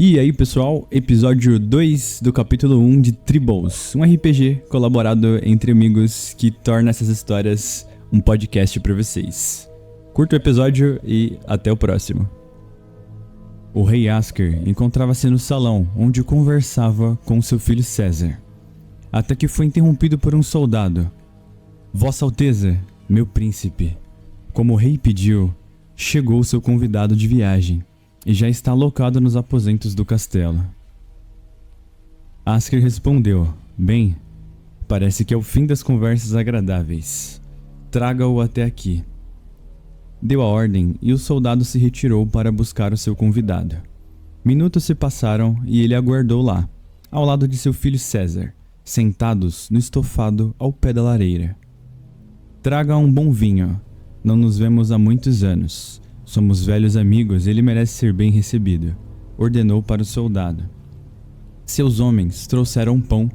E aí pessoal, episódio 2 do capítulo 1 de Tribbles, um RPG colaborado entre amigos que torna essas histórias um podcast pra vocês. Curta o episódio e até o próximo. O rei Asker encontrava-se no salão onde conversava com seu filho César, até que foi interrompido por um soldado. Vossa Alteza, meu príncipe, como o rei pediu, chegou seu convidado de viagem e já está alocado nos aposentos do castelo. Asker respondeu: bem, parece que é o fim das conversas agradáveis. Traga-o até aqui. Deu a ordem e o soldado se retirou para buscar o seu convidado. Minutos se passaram e ele aguardou lá, ao lado de seu filho César, sentados no estofado ao pé da lareira. Traga um bom vinho. Não nos vemos há muitos anos. Somos velhos amigos e ele merece ser bem recebido, ordenou para o soldado. Seus homens trouxeram pão,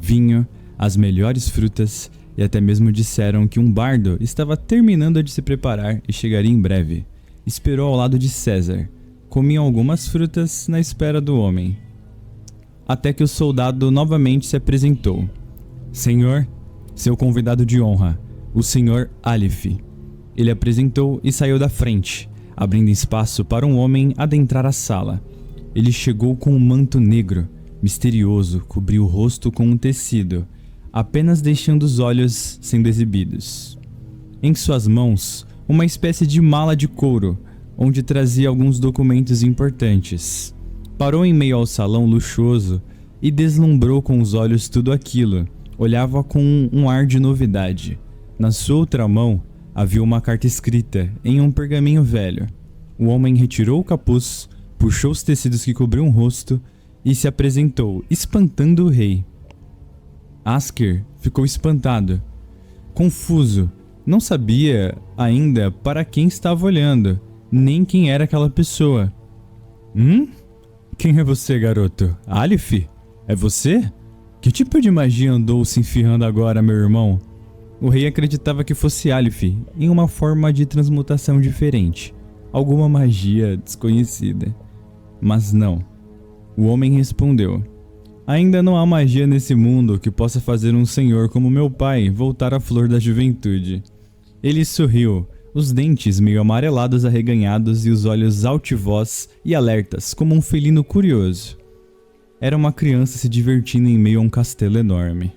vinho, as melhores frutas e até mesmo disseram que um bardo estava terminando de se preparar e chegaria em breve. Esperou ao lado de César. Comiam algumas frutas na espera do homem. Até que o soldado novamente se apresentou. Senhor, seu convidado de honra, o Sr. Aleph. Ele apresentou e saiu da frente, abrindo espaço para um homem adentrar a sala. Ele chegou com um manto negro, misterioso, cobriu o rosto com um tecido, apenas deixando os olhos sendo exibidos. Em suas mãos, uma espécie de mala de couro, onde trazia alguns documentos importantes. Parou em meio ao salão luxuoso e deslumbrou com os olhos tudo aquilo. Olhava com um ar de novidade. Na sua outra mão, havia uma carta escrita em um pergaminho velho. O homem retirou o capuz, puxou os tecidos que cobriam o rosto e se apresentou, espantando o rei. Asker ficou espantado, confuso, não sabia ainda para quem estava olhando, nem quem era aquela pessoa. Quem é você, garoto? Aleph? É você? Que tipo de magia andou se enfiando agora, meu irmão? O rei acreditava que fosse Aleph, em uma forma de transmutação diferente, alguma magia desconhecida. Mas não. O homem respondeu: ainda não há magia nesse mundo que possa fazer um senhor como meu pai voltar à flor da juventude. Ele sorriu, os dentes meio amarelados arreganhados e os olhos altivos e alertas, como um felino curioso. Era uma criança se divertindo em meio a um castelo enorme.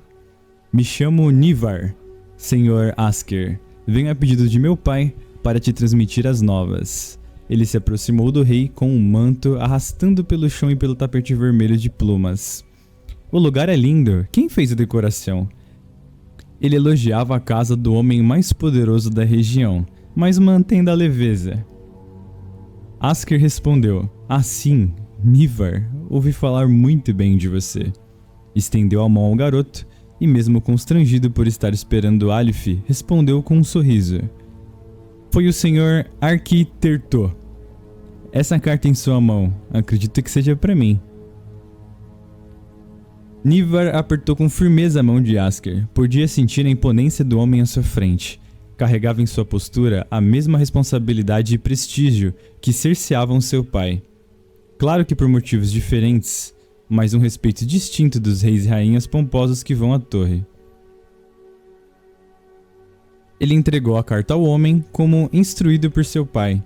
Me chamo Nivar, Senhor Asker, venho a pedido de meu pai para te transmitir as novas. Ele se aproximou do rei com um manto arrastando pelo chão e pelo tapete vermelho de plumas. O lugar é lindo, quem fez a decoração? Ele elogiava a casa do homem mais poderoso da região, mas mantendo a leveza. Asker respondeu: sim, Nivar, ouvi falar muito bem de você. Estendeu a mão ao garoto e, mesmo constrangido por estar esperando Aleph, respondeu com um sorriso: foi o Sr. Arquiterto. Essa carta em sua mão, acredito que seja para mim. Nivar apertou com firmeza a mão de Asker. Podia sentir a imponência do homem à sua frente. Carregava em sua postura a mesma responsabilidade e prestígio que cerceavam seu pai. Claro que por motivos diferentes, mas um respeito distinto dos reis e rainhas pomposos que vão à torre. Ele entregou a carta ao homem como instruído por seu pai.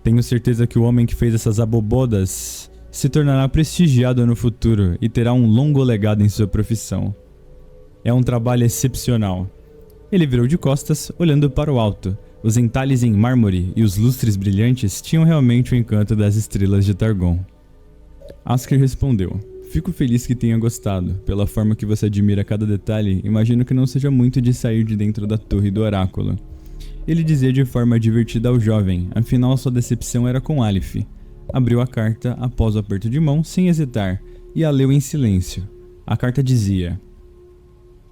Tenho certeza que o homem que fez essas abobodas se tornará prestigiado no futuro e terá um longo legado em sua profissão. É um trabalho excepcional. Ele virou de costas, olhando para o alto. Os entalhes em mármore e os lustres brilhantes tinham realmente o encanto das estrelas de Targon. Asker respondeu: fico feliz que tenha gostado. Pela forma que você admira cada detalhe, imagino que não seja muito de sair de dentro da torre do oráculo. Ele dizia de forma divertida ao jovem, afinal sua decepção era com Aleph. Abriu a carta após o aperto de mão, sem hesitar, e a leu em silêncio. A carta dizia: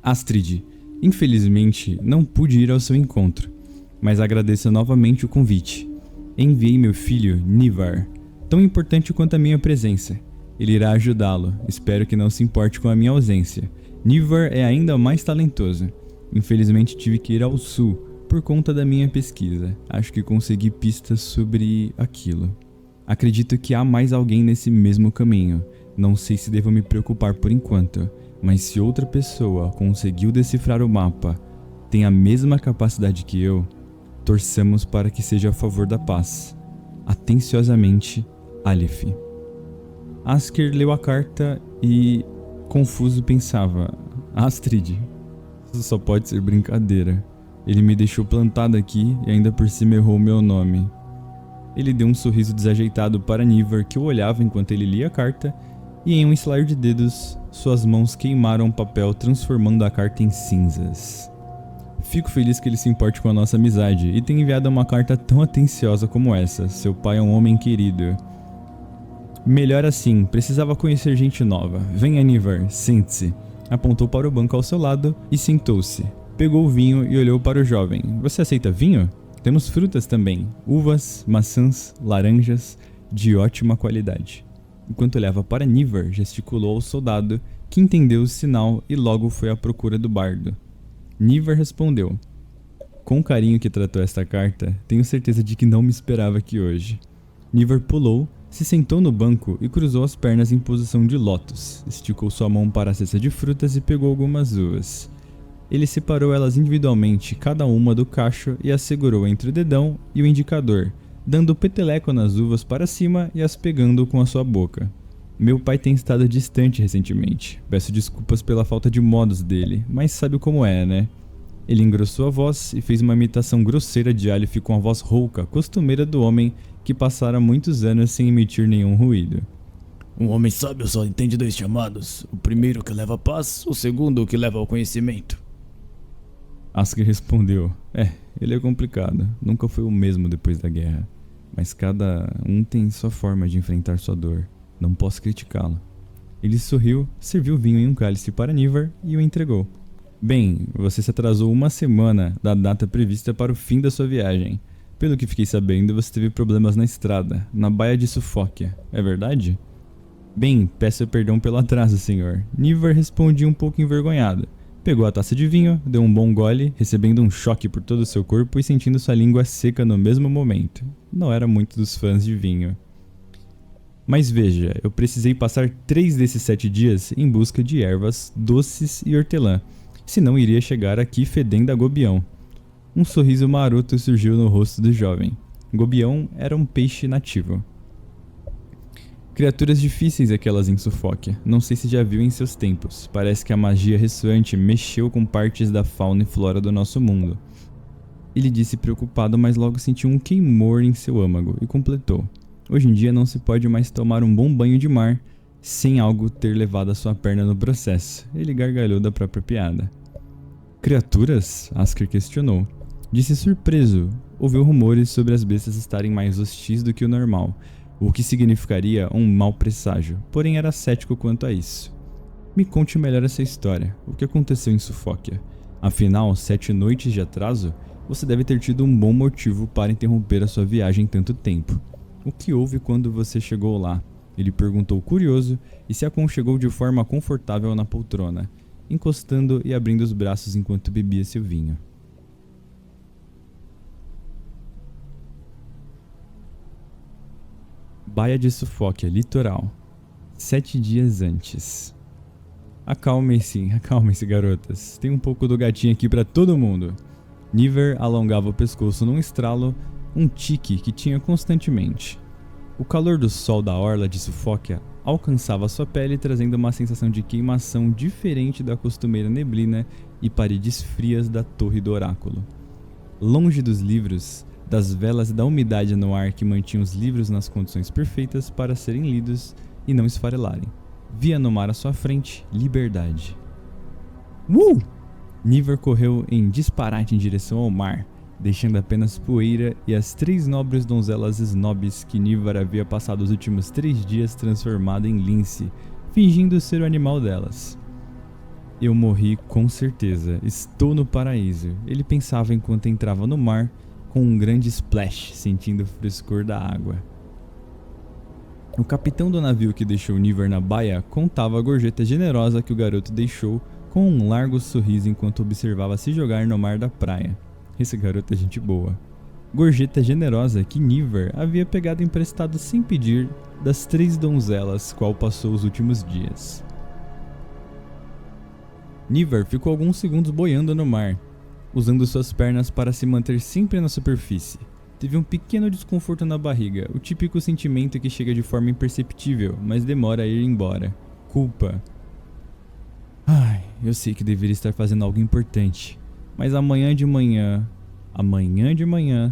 Astrid, infelizmente não pude ir ao seu encontro, mas agradeço novamente o convite. Enviei meu filho, Nivar, tão importante quanto a minha presença. Ele irá ajudá-lo, espero que não se importe com a minha ausência. Nivar é ainda mais talentoso. Infelizmente tive que ir ao sul, por conta da minha pesquisa. Acho que consegui pistas sobre aquilo. Acredito que há mais alguém nesse mesmo caminho. Não sei se devo me preocupar por enquanto, mas se outra pessoa conseguiu decifrar o mapa, tem a mesma capacidade que eu, torçamos para que seja a favor da paz. Atenciosamente, Aleph. Asker leu a carta e, confuso, pensava: Astrid, isso só pode ser brincadeira. Ele me deixou plantado aqui e ainda por cima errou meu nome. Ele deu um sorriso desajeitado para Niver, que o olhava enquanto ele lia a carta, e em um estalar de dedos, suas mãos queimaram o papel, transformando a carta em cinzas. Fico feliz que ele se importe com a nossa amizade e tenha enviado uma carta tão atenciosa como essa. Seu pai é um homem querido. Melhor assim, precisava conhecer gente nova. Venha, Niver, sente-se. Apontou para o banco ao seu lado e sentou-se. Pegou o vinho e olhou para o jovem. Você aceita vinho? Temos frutas também, uvas, maçãs, laranjas, de ótima qualidade. Enquanto olhava para Niver, gesticulou ao soldado, que entendeu o sinal e logo foi à procura do bardo. Niver respondeu: com o carinho que tratou esta carta, tenho certeza de que não me esperava aqui hoje. Niver pulou, se sentou no banco e cruzou as pernas em posição de lótus. Esticou sua mão para a cesta de frutas e pegou algumas uvas. Ele separou elas individualmente, cada uma do cacho, e as segurou entre o dedão e o indicador, dando peteleco nas uvas para cima e as pegando com a sua boca. Meu pai tem estado distante recentemente. Peço desculpas pela falta de modos dele, mas sabe como é, né? Ele engrossou a voz e fez uma imitação grosseira de Aleph com a voz rouca, costumeira do homem que passara muitos anos sem emitir nenhum ruído. Um homem sábio só entende dois chamados: o primeiro que leva à paz, o segundo que leva ao conhecimento. Asker respondeu: ele é complicado, nunca foi o mesmo depois da guerra, mas cada um tem sua forma de enfrentar sua dor, não posso criticá-lo. Ele sorriu, serviu vinho em um cálice para Niver e o entregou. Bem, você se atrasou uma semana da data prevista para o fim da sua viagem. Pelo que fiquei sabendo, você teve problemas na estrada, na baía de Sufóquia, é verdade? Bem, peço perdão pelo atraso, senhor. Niver respondia um pouco envergonhado. Pegou a taça de vinho, deu um bom gole, recebendo um choque por todo o seu corpo e sentindo sua língua seca no mesmo momento. Não era muito dos fãs de vinho. Mas veja, eu precisei passar 3 desses 7 dias em busca de ervas, doces e hortelã, senão iria chegar aqui fedendo a gobião. Um sorriso maroto surgiu no rosto do jovem. Gobião era um peixe nativo. Criaturas difíceis aquelas em Sufóquia, não sei se já viu em seus tempos. Parece que a magia ressoante mexeu com partes da fauna e flora do nosso mundo. Ele disse preocupado, mas logo sentiu um queimor em seu âmago e completou: hoje em dia não se pode mais tomar um bom banho de mar sem algo ter levado a sua perna no processo. Ele gargalhou da própria piada. Criaturas? Asker questionou. Disse surpreso. Ouviu rumores sobre as bestas estarem mais hostis do que o normal, o que significaria um mau presságio, porém era cético quanto a isso. Me conte melhor essa história. O que aconteceu em Sufóquia? Afinal, 7 noites de atraso? Você deve ter tido um bom motivo para interromper a sua viagem tanto tempo. O que houve quando você chegou lá? Ele perguntou curioso e se aconchegou de forma confortável na poltrona, encostando e abrindo os braços enquanto bebia seu vinho. Baía de Sufóquia, litoral. 7 dias antes. Acalmem-se, garotas. Tem um pouco do gatinho aqui pra todo mundo. Niver alongava o pescoço num estralo, um tique que tinha constantemente. O calor do sol da orla de Sufóquia alcançava sua pele, trazendo uma sensação de queimação diferente da costumeira neblina e paredes frias da torre do oráculo. Longe dos livros, das velas e da umidade no ar que mantinham os livros nas condições perfeitas para serem lidos e não esfarelarem, via no mar à sua frente liberdade. Niver correu em disparate em direção ao mar, deixando apenas poeira e as 3 nobres donzelas snobs que Niver havia passado os últimos 3 dias transformada em lince, fingindo ser o animal delas. Eu morri com certeza, estou no paraíso, ele pensava enquanto entrava no mar com um grande splash, sentindo o frescor da água. O capitão do navio que deixou Niver na baía contava a gorjeta generosa que o garoto deixou com um largo sorriso enquanto observava se jogar no mar da praia. Esse garoto é gente boa. gorjeta generosa que Nívar havia pegado emprestado sem pedir das 3 donzelas qual passou os últimos dias. Nívar ficou alguns segundos boiando no mar, usando suas pernas para se manter sempre na superfície. Teve um pequeno desconforto na barriga, o típico sentimento que chega de forma imperceptível, mas demora a ir embora. Culpa. Ai, eu sei que deveria estar fazendo algo importante, mas amanhã de manhã,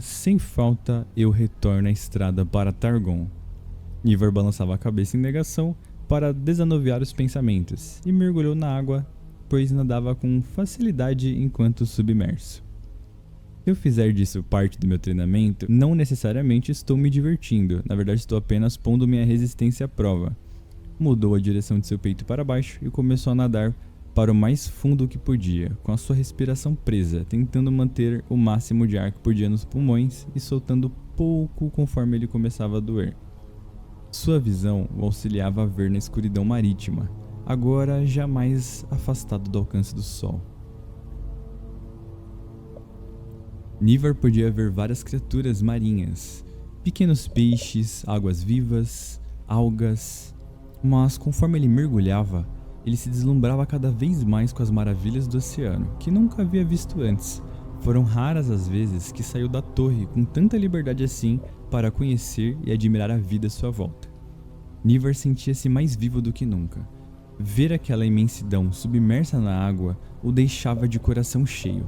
sem falta, eu retorno à estrada para Targon. Nívar balançava a cabeça em negação para desanuviar os pensamentos e mergulhou na água, pois nadava com facilidade enquanto submerso. Se eu fizer disso parte do meu treinamento, não necessariamente estou me divertindo, na verdade estou apenas pondo minha resistência à prova. Mudou a direção de seu peito para baixo e começou a nadar para o mais fundo que podia, com a sua respiração presa, tentando manter o máximo de ar que podia nos pulmões e soltando pouco conforme ele começava a doer. Sua visão o auxiliava a ver na escuridão marítima, agora jamais afastado do alcance do sol. Nívar podia ver várias criaturas marinhas, pequenos peixes, águas-vivas, algas, mas conforme ele mergulhava, ele se deslumbrava cada vez mais com as maravilhas do oceano, que nunca havia visto antes. Foram raras as vezes que saiu da torre com tanta liberdade assim para conhecer e admirar a vida à sua volta. Nívar sentia-se mais vivo do que nunca. Ver aquela imensidão submersa na água o deixava de coração cheio.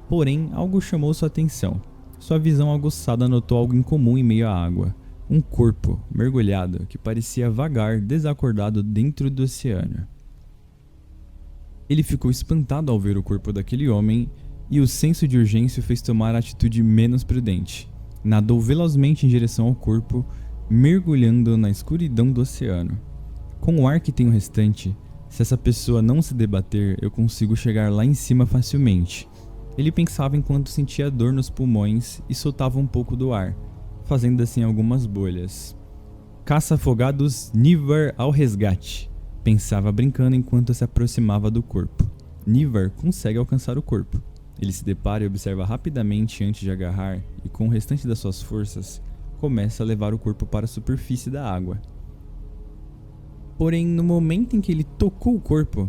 Porém, algo chamou sua atenção. Sua visão aguçada notou algo incomum em meio à água. Um corpo mergulhado que parecia vagar desacordado dentro do oceano. Ele ficou espantado ao ver o corpo daquele homem e o senso de urgência o fez tomar a atitude menos prudente. Nadou velozmente em direção ao corpo, mergulhando na escuridão do oceano. Com o ar que tenho restante, se essa pessoa não se debater, eu consigo chegar lá em cima facilmente. Ele pensava enquanto sentia dor nos pulmões e soltava um pouco do ar, fazendo assim algumas bolhas. Caça-afogados Nívar ao resgate, pensava brincando enquanto se aproximava do corpo. Nívar consegue alcançar o corpo. Ele se depara e observa rapidamente antes de agarrar e com o restante das suas forças, começa a levar o corpo para a superfície da água. Porém, no momento em que ele tocou o corpo,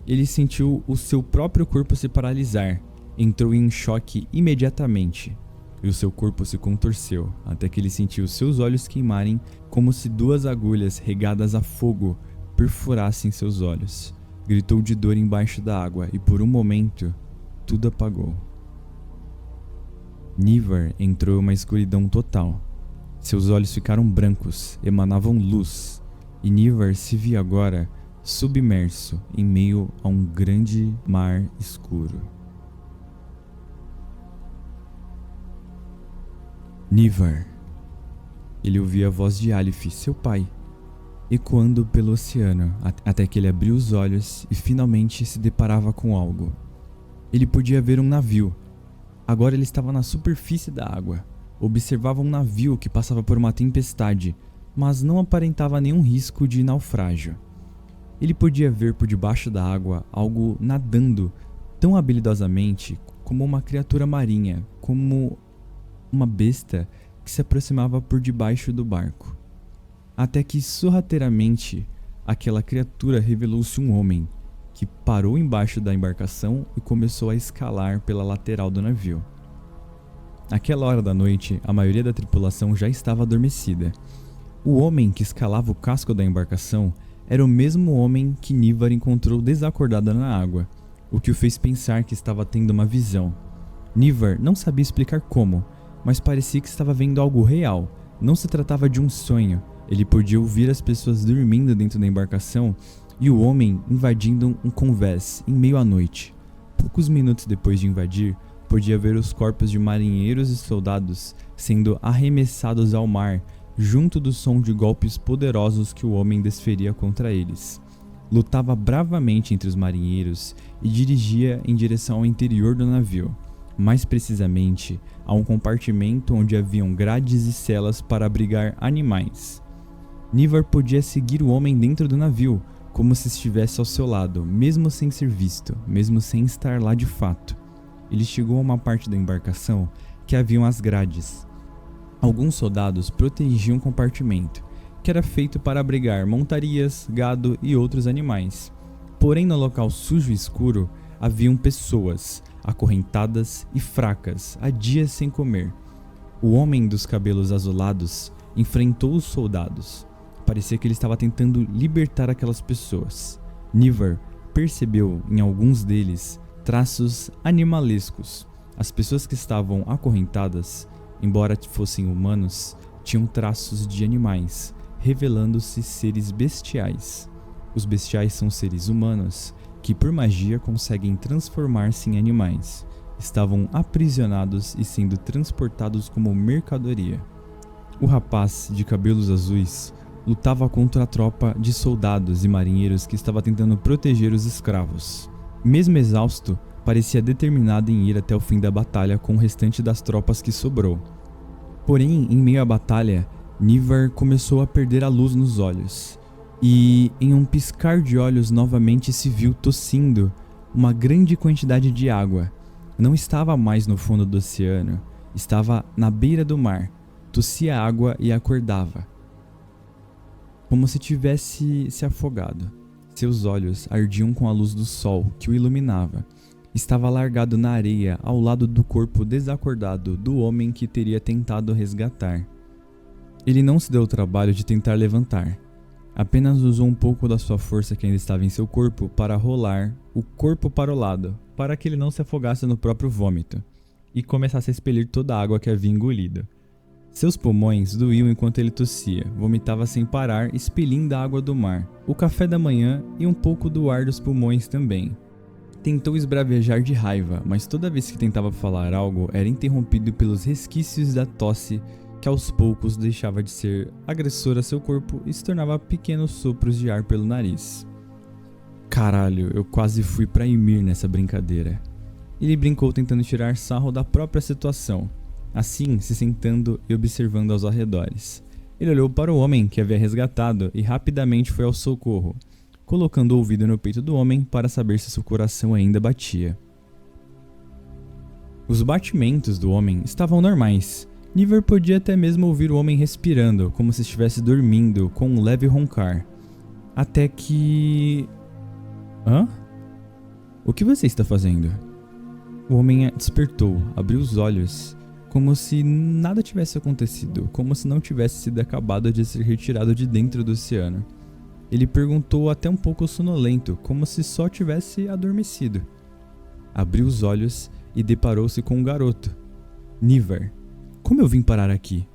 ele sentiu o seu próprio corpo se paralisar. Entrou em choque imediatamente, e o seu corpo se contorceu, até que ele sentiu seus olhos queimarem como se 2 agulhas regadas a fogo perfurassem seus olhos. Gritou de dor embaixo da água, e por um momento, tudo apagou. Nívar entrou em uma escuridão total. Seus olhos ficaram brancos, emanavam luz, e Nívar se via agora submerso em meio a um grande mar escuro. Nívar. Ele ouvia a voz de Alif, seu pai, ecoando pelo oceano, até que ele abriu os olhos e finalmente se deparava com algo. Ele podia ver um navio. Agora ele estava na superfície da água. Observava um navio que passava por uma tempestade, mas não aparentava nenhum risco de naufrágio. Ele podia ver por debaixo da água algo nadando tão habilidosamente como uma criatura marinha, como uma besta que se aproximava por debaixo do barco. Até que sorrateiramente aquela criatura revelou-se um homem, que parou embaixo da embarcação e começou a escalar pela lateral do navio. Naquela hora da noite, a maioria da tripulação já estava adormecida. O homem que escalava o casco da embarcação era o mesmo homem que Nívar encontrou desacordado na água, o que o fez pensar que estava tendo uma visão. Nívar não sabia explicar como, mas parecia que estava vendo algo real. Não se tratava de um sonho. Ele podia ouvir as pessoas dormindo dentro da embarcação e o homem invadindo um convés em meio à noite. Poucos minutos depois de invadir, podia ver os corpos de marinheiros e soldados sendo arremessados ao mar, junto do som de golpes poderosos que o homem desferia contra eles. Lutava bravamente entre os marinheiros e dirigia em direção ao interior do navio. Mais precisamente, a um compartimento onde haviam grades e celas para abrigar animais. Nívar podia seguir o homem dentro do navio, como se estivesse ao seu lado, mesmo sem ser visto, mesmo sem estar lá de fato. Ele chegou a uma parte da embarcação que haviam as grades. Alguns soldados protegiam o compartimento, que era feito para abrigar montarias, gado e outros animais. Porém, no local sujo e escuro, haviam pessoas, acorrentadas e fracas, há dias sem comer. O homem dos cabelos azulados enfrentou os soldados. Parecia que ele estava tentando libertar aquelas pessoas. Niver percebeu em alguns deles traços animalescos. As pessoas que estavam acorrentadas, embora fossem humanos, tinham traços de animais, revelando-se seres bestiais. Os bestiais são seres humanos que por magia conseguem transformar-se em animais. Estavam aprisionados e sendo transportados como mercadoria. O rapaz de cabelos azuis lutava contra a tropa de soldados e marinheiros que estava tentando proteger os escravos. Mesmo exausto, parecia determinado em ir até o fim da batalha com o restante das tropas que sobrou. Porém, em meio à batalha, Niver começou a perder a luz nos olhos, e em um piscar de olhos novamente se viu tossindo uma grande quantidade de água. Não estava mais no fundo do oceano, estava na beira do mar. Tossia água e acordava, como se tivesse se afogado. Seus olhos ardiam com a luz do sol que o iluminava. Estava largado na areia ao lado do corpo desacordado do homem que teria tentado resgatar. Ele não se deu o trabalho de tentar levantar. Apenas usou um pouco da sua força que ainda estava em seu corpo para rolar o corpo para o lado, para que ele não se afogasse no próprio vômito e começasse a expelir toda a água que havia engolido. Seus pulmões doíam enquanto ele tossia, vomitava sem parar, expelindo a água do mar, o café da manhã e um pouco do ar dos pulmões também. Tentou esbravejar de raiva, mas toda vez que tentava falar algo era interrompido pelos resquícios da tosse que aos poucos deixava de ser agressor a seu corpo e se tornava pequenos sopros de ar pelo nariz. Caralho, eu quase fui pra Ymir nessa brincadeira. Ele brincou tentando tirar sarro da própria situação, assim se sentando e observando aos arredores. Ele olhou para o homem que havia resgatado e rapidamente foi ao socorro, colocando o ouvido no peito do homem para saber se seu coração ainda batia. Os batimentos do homem estavam normais. Niver podia até mesmo ouvir o homem respirando, como se estivesse dormindo, com um leve roncar. Até que... Hã? O que você está fazendo? O homem despertou, abriu os olhos, como se nada tivesse acontecido, como se não tivesse sido acabado de ser retirado de dentro do oceano. Ele perguntou até um pouco sonolento, como se só tivesse adormecido. Abriu os olhos e deparou-se com um garoto. Niver, como eu vim parar aqui?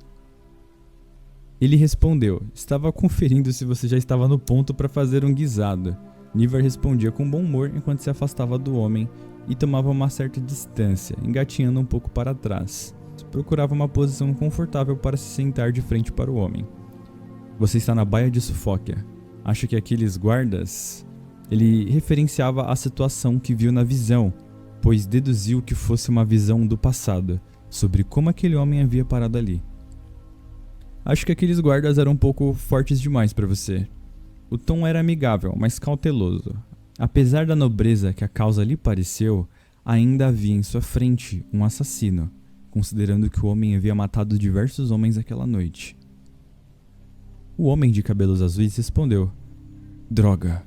Ele respondeu, estava conferindo se você já estava no ponto para fazer um guisado. Niver respondia com bom humor enquanto se afastava do homem e tomava uma certa distância, engatinhando um pouco para trás. Procurava uma posição confortável para se sentar de frente para o homem. Você está na Baía de Sufóquia. Acho que aqueles guardas... Ele referenciava a situação que viu na visão, pois deduziu que fosse uma visão do passado, sobre como aquele homem havia parado ali. Acho que aqueles guardas eram um pouco fortes demais para você. O tom era amigável, mas cauteloso. Apesar da nobreza que a causa lhe pareceu, ainda havia em sua frente um assassino, considerando que o homem havia matado diversos homens aquela noite. O homem de cabelos azuis respondeu, droga.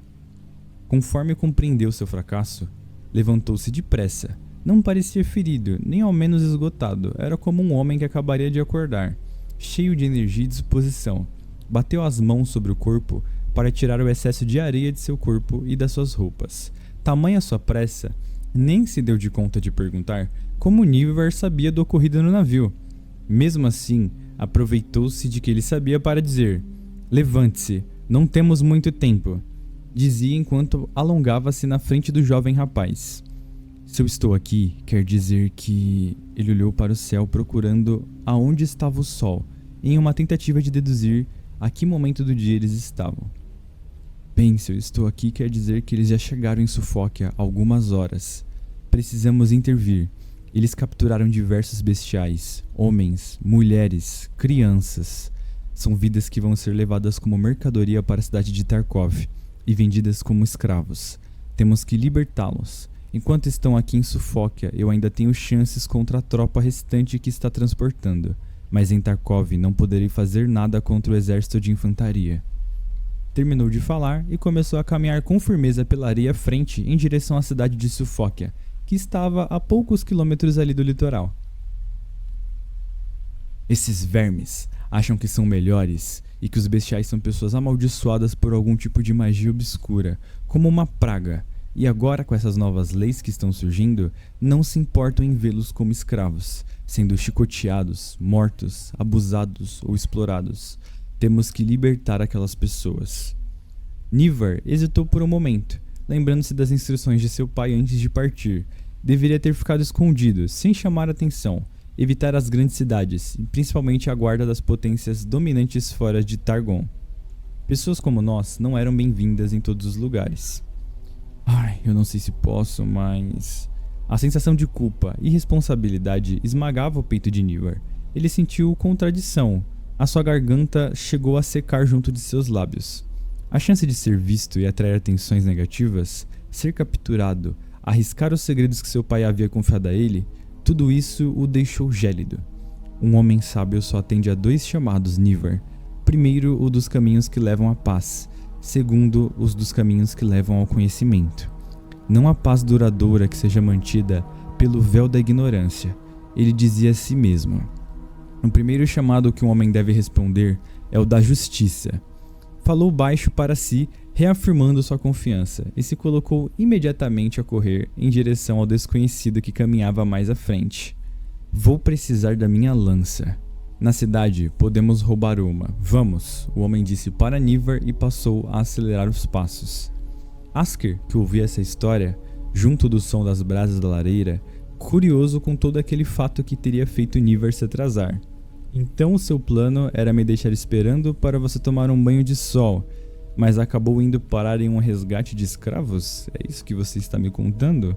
Conforme compreendeu seu fracasso, levantou-se depressa. Não parecia ferido, nem ao menos esgotado. Era como um homem que acabaria de acordar, cheio de energia e disposição. Bateu as mãos sobre o corpo para tirar o excesso de areia de seu corpo e das suas roupas. Tamanha sua pressa, nem se deu de conta de perguntar como Niver sabia do ocorrido no navio. Mesmo assim, aproveitou-se de que ele sabia para dizer, levante-se, não temos muito tempo. Dizia enquanto alongava-se na frente do jovem rapaz. Se eu estou aqui, quer dizer que... Ele olhou para o céu procurando aonde estava o sol, em uma tentativa de deduzir a que momento do dia eles estavam. Bem, se eu estou aqui, quer dizer que eles já chegaram em Sufóquia há algumas horas. Precisamos intervir. Eles capturaram diversos bestiais, homens, mulheres, crianças. São vidas que vão ser levadas como mercadoria para a cidade de Tarkov e vendidas como escravos. Temos que libertá-los. Enquanto estão aqui em Sufóquia, eu ainda tenho chances contra a tropa restante que está transportando, mas em Tarkov não poderei fazer nada contra o exército de infantaria. Terminou de falar e começou a caminhar com firmeza pela areia frente em direção à cidade de Sufóquia, que estava a poucos quilômetros ali do litoral. Esses vermes acham que são melhores e que os bestiais são pessoas amaldiçoadas por algum tipo de magia obscura, como uma praga, e agora com essas novas leis que estão surgindo, não se importam em vê-los como escravos, sendo chicoteados, mortos, abusados ou explorados. Temos que libertar aquelas pessoas. Nivar hesitou por um momento, lembrando-se das instruções de seu pai antes de partir. Deveria ter ficado escondido, sem chamar atenção, evitar as grandes cidades, e principalmente a guarda das potências dominantes fora de Targon. Pessoas como nós não eram bem-vindas em todos os lugares. Eu não sei se posso, mas... A sensação de culpa e responsabilidade esmagava o peito de Nivar. Ele sentiu contradição. A sua garganta chegou a secar junto de seus lábios. A chance de ser visto e atrair atenções negativas, ser capturado, arriscar os segredos que seu pai havia confiado a ele, tudo isso o deixou gélido. Um homem sábio só atende a 2 chamados, Nivar. Primeiro, o dos caminhos que levam à paz. Segundo, os dos caminhos que levam ao conhecimento. Não a paz duradoura que seja mantida pelo véu da ignorância. Ele dizia a si mesmo. O primeiro chamado que um homem deve responder é o da justiça. Falou baixo para si, reafirmando sua confiança, e se colocou imediatamente a correr em direção ao desconhecido que caminhava mais à frente. Vou precisar da minha lança. Na cidade, podemos roubar uma. Vamos, o homem disse para Nivar e passou a acelerar os passos. Asker, que ouvia essa história, junto do som das brasas da lareira, curioso com todo aquele fato que teria feito Nivar se atrasar. Então o seu plano era me deixar esperando para você tomar um banho de sol, mas acabou indo parar em um resgate de escravos? É isso que você está me contando?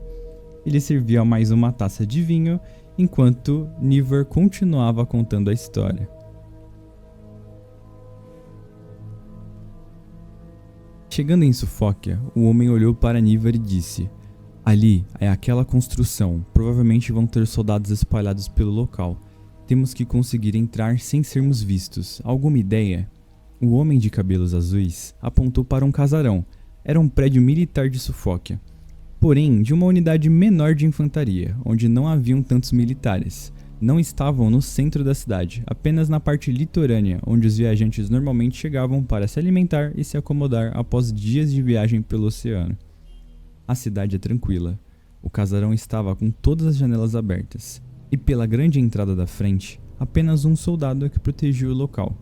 Ele servia mais uma taça de vinho, enquanto Nivar continuava contando a história. Chegando em Sufóquia, o homem olhou para Nivar e disse: Ali é aquela construção, provavelmente vão ter soldados espalhados pelo local. Temos que conseguir entrar sem sermos vistos. Alguma ideia? O homem de cabelos azuis apontou para um casarão. Era um prédio militar de Sufóquia, porém de uma unidade menor de infantaria, onde não haviam tantos militares. Não estavam no centro da cidade, apenas na parte litorânea, onde os viajantes normalmente chegavam para se alimentar e se acomodar após dias de viagem pelo oceano. A cidade é tranquila. O casarão estava com todas as janelas abertas, e pela grande entrada da frente, apenas um soldado é que protegia o local.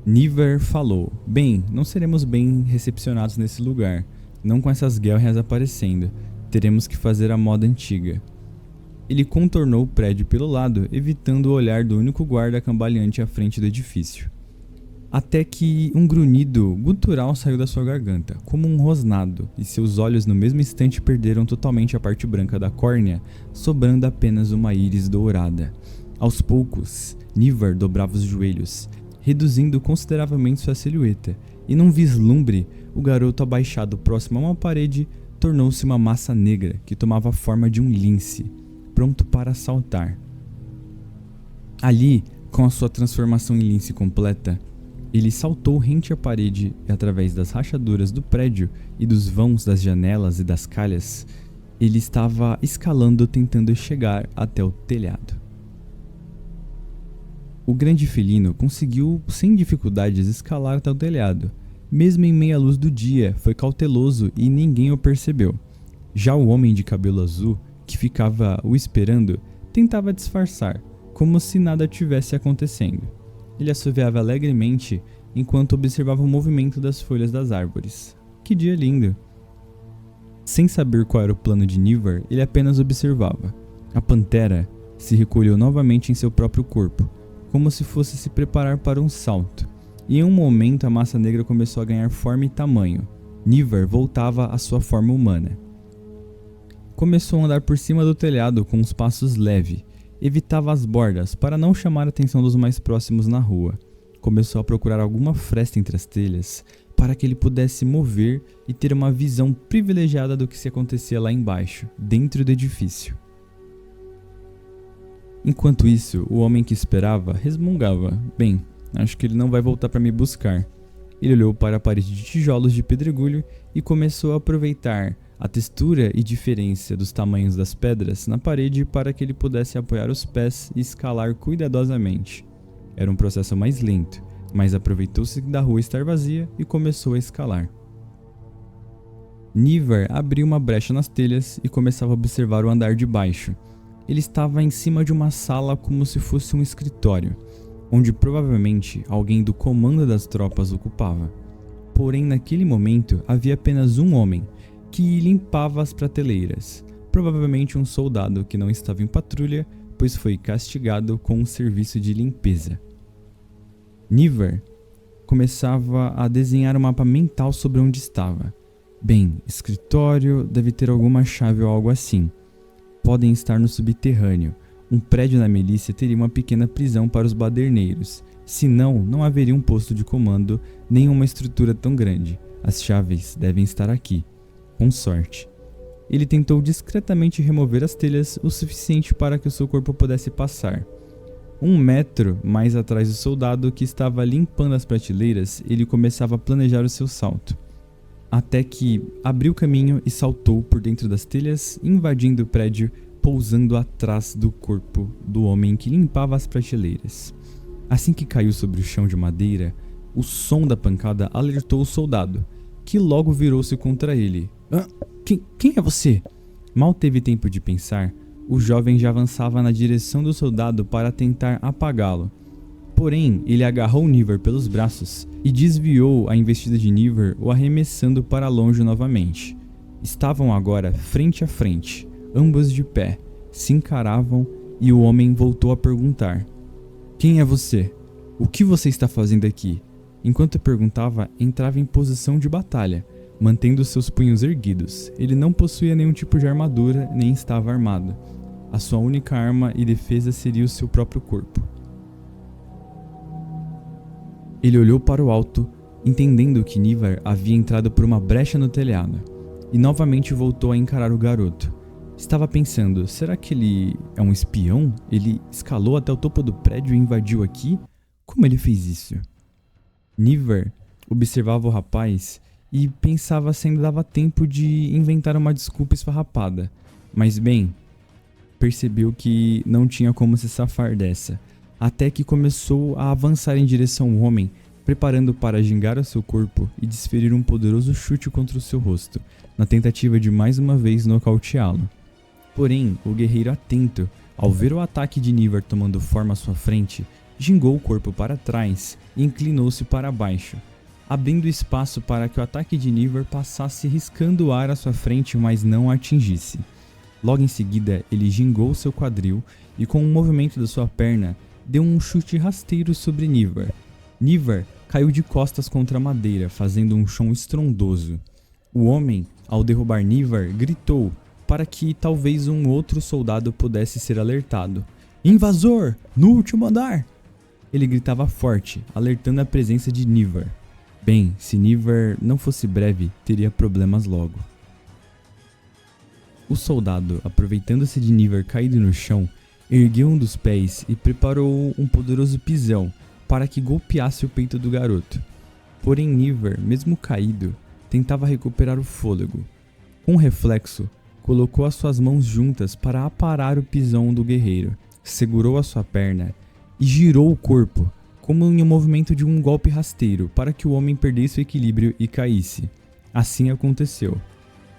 Nivar falou: Bem, não seremos bem recepcionados nesse lugar, não com essas guerras aparecendo. Teremos que fazer a moda antiga. Ele contornou o prédio pelo lado, evitando o olhar do único guarda cambaleante à frente do edifício. Até que um grunhido gutural saiu da sua garganta, como um rosnado, e seus olhos no mesmo instante perderam totalmente a parte branca da córnea, sobrando apenas uma íris dourada. Aos poucos, Nivar dobrava os joelhos, reduzindo consideravelmente sua silhueta, e num vislumbre, o garoto abaixado próximo a uma parede tornou-se uma massa negra que tomava a forma de um lince, pronto para assaltar. Ali, com a sua transformação em lince completa, ele saltou rente à parede e através das rachaduras do prédio e dos vãos das janelas e das calhas, ele estava escalando tentando chegar até o telhado. O grande felino conseguiu sem dificuldades escalar até o telhado. Mesmo em meia luz do dia, foi cauteloso e ninguém o percebeu. Já o homem de cabelo azul, que ficava o esperando, tentava disfarçar, como se nada tivesse acontecendo. Ele assoviava alegremente enquanto observava o movimento das folhas das árvores. Que dia lindo! Sem saber qual era o plano de Nivar, ele apenas observava. A pantera se recolheu novamente em seu próprio corpo, como se fosse se preparar para um salto. E em um momento a massa negra começou a ganhar forma e tamanho. Nivar voltava à sua forma humana. Começou a andar por cima do telhado com os passos leves. Evitava as bordas para não chamar a atenção dos mais próximos na rua. Começou a procurar alguma fresta entre as telhas, para que ele pudesse mover e ter uma visão privilegiada do que se acontecia lá embaixo, dentro do edifício. Enquanto isso, o homem que esperava resmungava: bem, acho que ele não vai voltar para me buscar. Ele olhou para a parede de tijolos de pedregulho e começou a aproveitar a textura e diferença dos tamanhos das pedras na parede para que ele pudesse apoiar os pés e escalar cuidadosamente. Era um processo mais lento, mas aproveitou-se da rua estar vazia e começou a escalar. Niver abriu uma brecha nas telhas e começava a observar o andar de baixo. Ele estava em cima de uma sala como se fosse um escritório, onde provavelmente alguém do comando das tropas ocupava. Porém, naquele momento havia apenas um homem que limpava as prateleiras, provavelmente um soldado que não estava em patrulha, pois foi castigado com um serviço de limpeza. Niver começava a desenhar um mapa mental sobre onde estava. Bem, escritório deve ter alguma chave ou algo assim. Podem estar no subterrâneo. Um prédio na milícia teria uma pequena prisão para os baderneiros. Senão, não haveria um posto de comando nem uma estrutura tão grande. As chaves devem estar aqui. Com sorte. Ele tentou discretamente remover as telhas o suficiente para que o seu corpo pudesse passar. 1 metro mais atrás do soldado que estava limpando as prateleiras, ele começava a planejar o seu salto. Até que abriu caminho e saltou por dentro das telhas, invadindo o prédio, pousando atrás do corpo do homem que limpava as prateleiras. Assim que caiu sobre o chão de madeira, o som da pancada alertou o soldado, que logo virou-se contra ele. Quem é você? Mal teve tempo de pensar, o jovem já avançava na direção do soldado para tentar apagá-lo. Porém, ele agarrou Niver pelos braços e desviou a investida de Niver, o arremessando para longe novamente. Estavam agora frente a frente, ambos de pé, se encaravam e o homem voltou a perguntar: quem é você? O que você está fazendo aqui? Enquanto perguntava, entrava em posição de batalha, mantendo seus punhos erguidos. Ele não possuía nenhum tipo de armadura, nem estava armado. A sua única arma e defesa seria o seu próprio corpo. Ele olhou para o alto, entendendo que Niver havia entrado por uma brecha no telhado, e novamente voltou a encarar o garoto. Estava pensando, será que ele é um espião? Ele escalou até o topo do prédio e invadiu aqui? Como ele fez isso? Niver observava o rapaz e pensava se ainda dava tempo de inventar uma desculpa esfarrapada. Mas bem, percebeu que não tinha como se safar dessa, até que começou a avançar em direção ao homem, preparando para gingar o seu corpo e desferir um poderoso chute contra o seu rosto, na tentativa de mais uma vez nocauteá-lo. Porém, o guerreiro atento, ao ver o ataque de Niver tomando forma à sua frente, gingou o corpo para trás e inclinou-se para baixo, abrindo espaço para que o ataque de Niver passasse riscando o ar à sua frente, mas não o atingisse. Logo em seguida, ele gingou seu quadril e com um movimento da sua perna, deu um chute rasteiro sobre Niver. Niver caiu de costas contra a madeira, fazendo um som estrondoso. O homem, ao derrubar Niver, gritou para que talvez um outro soldado pudesse ser alertado. Invasor! No último andar! Ele gritava forte, alertando a presença de Niver. Bem, se Niver não fosse breve, teria problemas logo. O soldado, aproveitando-se de Niver caído no chão, ergueu um dos pés e preparou um poderoso pisão para que golpeasse o peito do garoto. Porém Niver, mesmo caído, tentava recuperar o fôlego. Com um reflexo, colocou as suas mãos juntas para aparar o pisão do guerreiro, segurou a sua perna e girou o corpo, como em um movimento de um golpe rasteiro, para que o homem perdesse o equilíbrio e caísse. Assim aconteceu.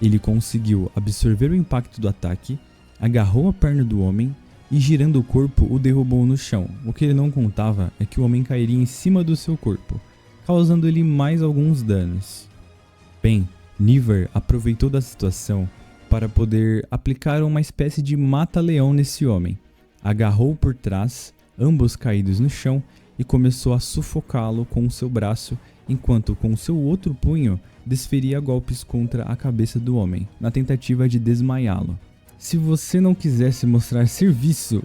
Ele conseguiu absorver o impacto do ataque, agarrou a perna do homem e, girando o corpo, o derrubou no chão. O que ele não contava é que o homem cairia em cima do seu corpo, causando-lhe mais alguns danos. Bem, Niver aproveitou da situação para poder aplicar uma espécie de mata-leão nesse homem. Agarrou por trás, ambos caídos no chão, e começou a sufocá-lo com o seu braço, enquanto com seu outro punho desferia golpes contra a cabeça do homem, na tentativa de desmaiá-lo. Se você não quisesse mostrar serviço,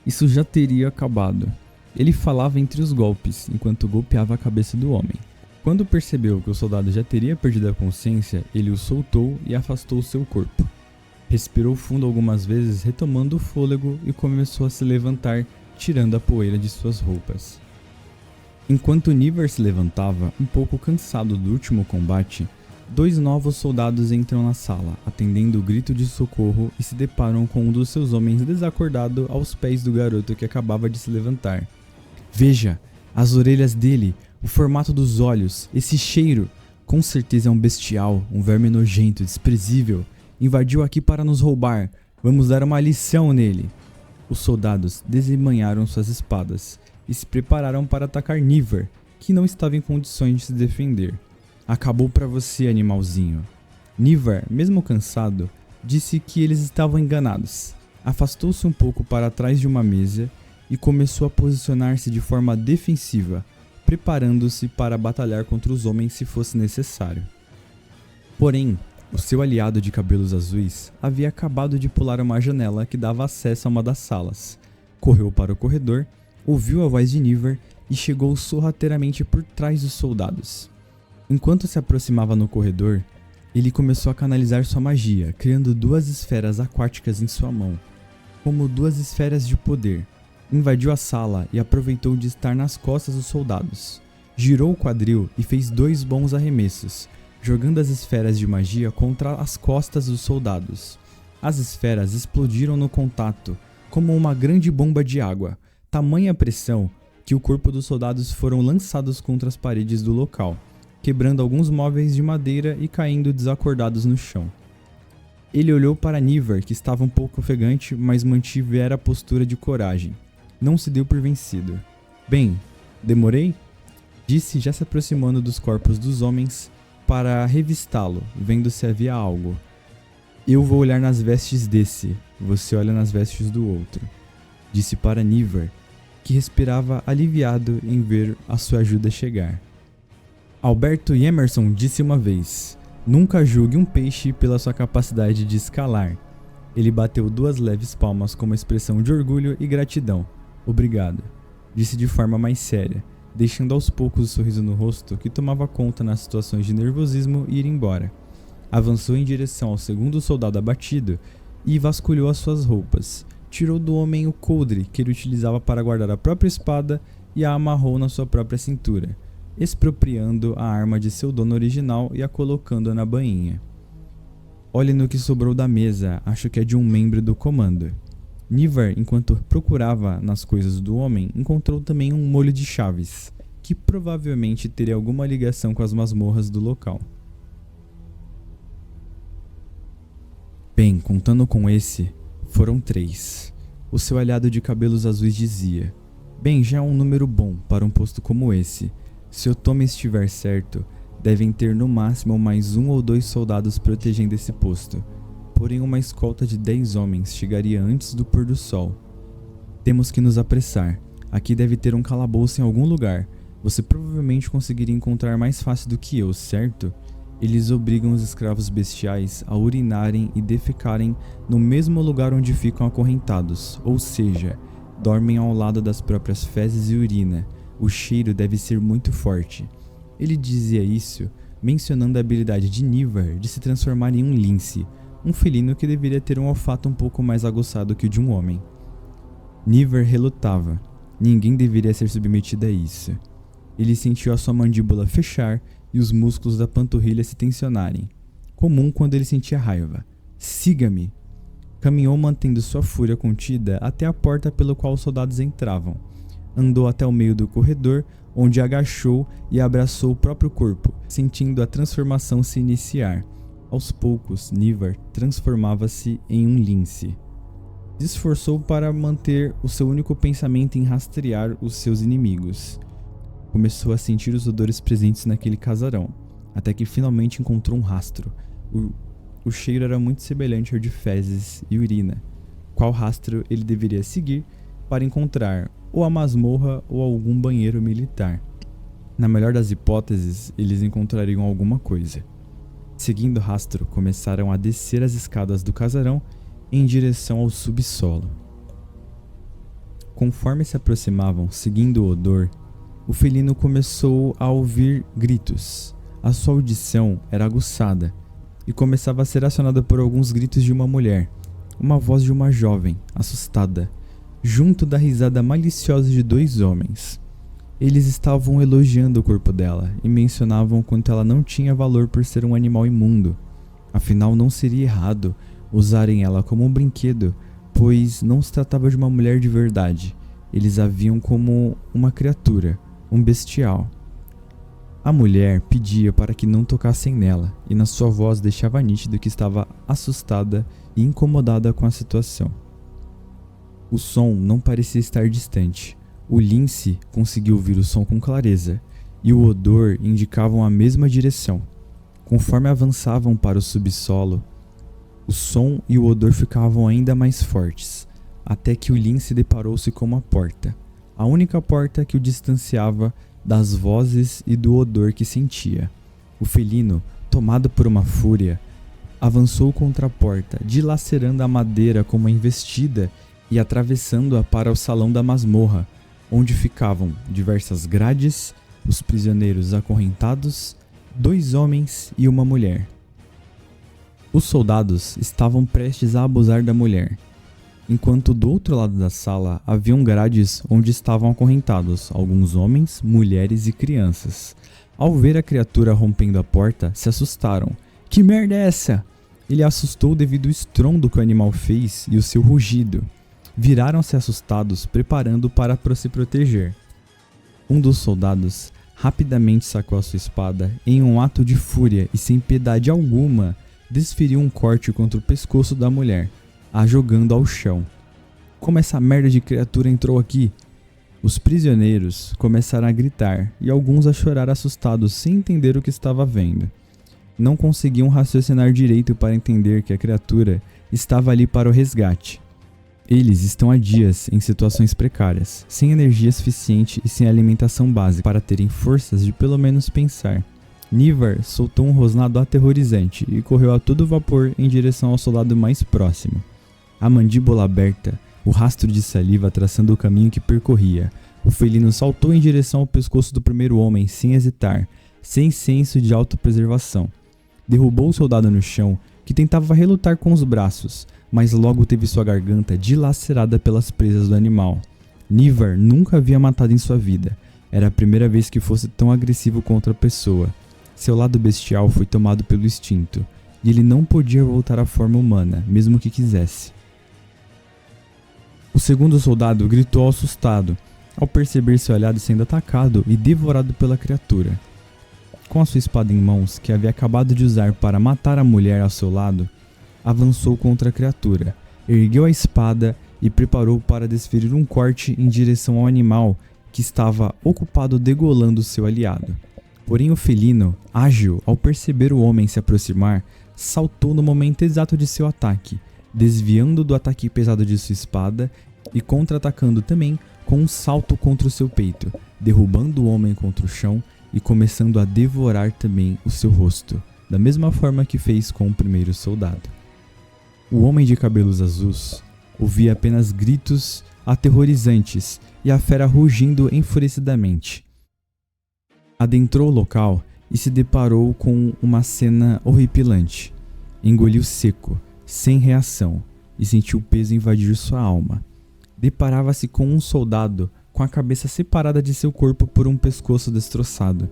isso já teria acabado. Ele falava entre os golpes, enquanto golpeava a cabeça do homem. Quando percebeu que o soldado já teria perdido a consciência, ele o soltou e afastou seu corpo. Respirou fundo algumas vezes, retomando o fôlego, e começou a se levantar, tirando a poeira de suas roupas. Enquanto Niver se levantava, um pouco cansado do último combate, 2 novos soldados entram na sala, atendendo o grito de socorro, e se deparam com um dos seus homens desacordado aos pés do garoto que acabava de se levantar. Veja, as orelhas dele, o formato dos olhos, esse cheiro. Com certeza é um bestial, um verme nojento, desprezível. Invadiu aqui para nos roubar. Vamos dar uma lição nele. Os soldados desembanharam suas espadas e se prepararam para atacar Niver, que não estava em condições de se defender. Acabou pra você, animalzinho. Niver, mesmo cansado, disse que eles estavam enganados. Afastou-se um pouco para trás de uma mesa e começou a posicionar-se de forma defensiva, preparando-se para batalhar contra os homens se fosse necessário. Porém, o seu aliado de cabelos azuis havia acabado de pular uma janela que dava acesso a uma das salas. Correu para o corredor, ouviu a voz de Niver e chegou sorrateiramente por trás dos soldados. Enquanto se aproximava no corredor, ele começou a canalizar sua magia, criando 2 esferas aquáticas em sua mão, como 2 esferas de poder. Invadiu a sala e aproveitou de estar nas costas dos soldados. Girou o quadril e fez 2 bons arremessos, jogando as esferas de magia contra as costas dos soldados. As esferas explodiram no contato, como uma grande bomba de água, tamanha pressão que o corpo dos soldados foram lançados contra as paredes do local, quebrando alguns móveis de madeira e caindo desacordados no chão. Ele olhou para Niver, que estava um pouco ofegante, mas mantivera a postura de coragem. Não se deu por vencido. Bem, demorei? Disse, já se aproximando dos corpos dos homens para revistá-lo, vendo se havia algo. Eu vou olhar nas vestes desse, você olha nas vestes do outro. Disse para Niver, que respirava aliviado em ver a sua ajuda chegar. Alberto Emerson disse uma vez: nunca julgue um peixe pela sua capacidade de escalar. Ele bateu 2 leves palmas como expressão de orgulho e gratidão. Obrigado, disse de forma mais séria, deixando aos poucos o sorriso no rosto que tomava conta nas situações de nervosismo e ir embora. Avançou em direção ao segundo soldado abatido e vasculhou as suas roupas. Tirou do homem o coldre que ele utilizava para guardar a própria espada e a amarrou na sua própria cintura, expropriando a arma de seu dono original e a colocando na bainha. Olhe no que sobrou da mesa, acho que é de um membro do comando. Niver, enquanto procurava nas coisas do homem, encontrou também um molho de chaves, que provavelmente teria alguma ligação com as masmorras do local. Bem, contando com esse, foram 3. O seu aliado de cabelos azuis dizia: bem, já é um número bom para um posto como esse. Se o Tommy estiver certo, devem ter no máximo mais 1 ou 2 soldados protegendo esse posto. Porém, uma escolta de 10 homens chegaria antes do pôr do sol. Temos que nos apressar. Aqui deve ter um calabouço em algum lugar. Você provavelmente conseguiria encontrar mais fácil do que eu, certo? Eles obrigam os escravos bestiais a urinarem e defecarem no mesmo lugar onde ficam acorrentados, ou seja, dormem ao lado das próprias fezes e urina. O cheiro deve ser muito forte. Ele dizia isso, mencionando a habilidade de Niver de se transformar em um lince, um felino que deveria ter um olfato um pouco mais aguçado que o de um homem. Niver relutava. Ninguém deveria ser submetido a isso. Ele sentiu a sua mandíbula fechar e os músculos da panturrilha se tensionarem, comum quando ele sentia raiva. Siga-me! Caminhou mantendo sua fúria contida até a porta pela qual os soldados entravam. Andou até o meio do corredor, onde agachou e abraçou o próprio corpo, sentindo a transformação se iniciar. Aos poucos, Niver transformava-se em um lince. Se esforçou para manter o seu único pensamento em rastrear os seus inimigos. Começou a sentir os odores presentes naquele casarão, até que finalmente encontrou um rastro. O cheiro era muito semelhante ao de fezes e urina. Qual rastro ele deveria seguir para encontrar ou a masmorra ou algum banheiro militar? Na melhor das hipóteses, eles encontrariam alguma coisa. Seguindo o rastro, começaram a descer as escadas do casarão em direção ao subsolo. Conforme se aproximavam, seguindo o odor, o felino começou a ouvir gritos. A sua audição era aguçada e começava a ser acionada por alguns gritos de uma mulher, uma voz de uma jovem, assustada, junto da risada maliciosa de dois homens. Eles estavam elogiando o corpo dela e mencionavam quanto ela não tinha valor por ser um animal imundo. Afinal, não seria errado usarem ela como um brinquedo, pois não se tratava de uma mulher de verdade. Eles a viam como uma criatura, um bestial. A mulher pedia para que não tocassem nela, e na sua voz deixava nítido que estava assustada e incomodada com a situação. O som não parecia estar distante. O Lince conseguiu ouvir o som com clareza, e o odor indicavam a mesma direção. Conforme avançavam para o subsolo, o som e o odor ficavam ainda mais fortes, até que o Lince deparou-se com uma porta, a única porta que o distanciava das vozes e do odor que sentia. O felino, tomado por uma fúria, avançou contra a porta, dilacerando a madeira como uma investida e atravessando-a para o salão da masmorra, onde ficavam diversas grades, os prisioneiros acorrentados, 2 homens e uma mulher. Os soldados estavam prestes a abusar da mulher, enquanto do outro lado da sala haviam grades onde estavam acorrentados alguns homens, mulheres e crianças. Ao ver a criatura rompendo a porta, se assustaram. Que merda é essa? Ele assustou devido ao estrondo que o animal fez e o seu rugido. Viraram-se assustados, preparando para se proteger. Um dos soldados rapidamente sacou a sua espada em um ato de fúria e sem piedade alguma desferiu um corte contra o pescoço da mulher, a jogando ao chão. Como essa merda de criatura entrou aqui? Os prisioneiros começaram a gritar e alguns a chorar assustados sem entender o que estava vendo. Não conseguiam raciocinar direito para entender que a criatura estava ali para o resgate. Eles estão há dias em situações precárias, sem energia suficiente e sem alimentação básica para terem forças de pelo menos pensar. Nivar soltou um rosnado aterrorizante e correu a todo vapor em direção ao soldado mais próximo. A mandíbula aberta, o rastro de saliva traçando o caminho que percorria, o felino saltou em direção ao pescoço do primeiro homem sem hesitar, sem senso de autopreservação. Derrubou o soldado no chão, que tentava relutar com os braços, mas logo teve sua garganta dilacerada pelas presas do animal. Nivar nunca havia matado em sua vida. Era a primeira vez que fosse tão agressivo contra a pessoa. Seu lado bestial foi tomado pelo instinto, e ele não podia voltar à forma humana, mesmo que quisesse. O segundo soldado gritou assustado, ao perceber seu aliado sendo atacado e devorado pela criatura. Com a sua espada em mãos, que havia acabado de usar para matar a mulher ao seu lado, avançou contra a criatura, ergueu a espada e preparou para desferir um corte em direção ao animal que estava ocupado degolando seu aliado. Porém o felino, ágil ao perceber o homem se aproximar, saltou no momento exato de seu ataque, desviando do ataque pesado de sua espada e contra-atacando também com um salto contra o seu peito, derrubando o homem contra o chão e começando a devorar também o seu rosto, da mesma forma que fez com o primeiro soldado. O homem de cabelos azuis ouvia apenas gritos aterrorizantes e a fera rugindo enfurecidamente. Adentrou o local e se deparou com uma cena horripilante. Engoliu seco, sem reação, e sentiu o peso invadir sua alma. Deparava-se com um soldado com a cabeça separada de seu corpo por um pescoço destroçado.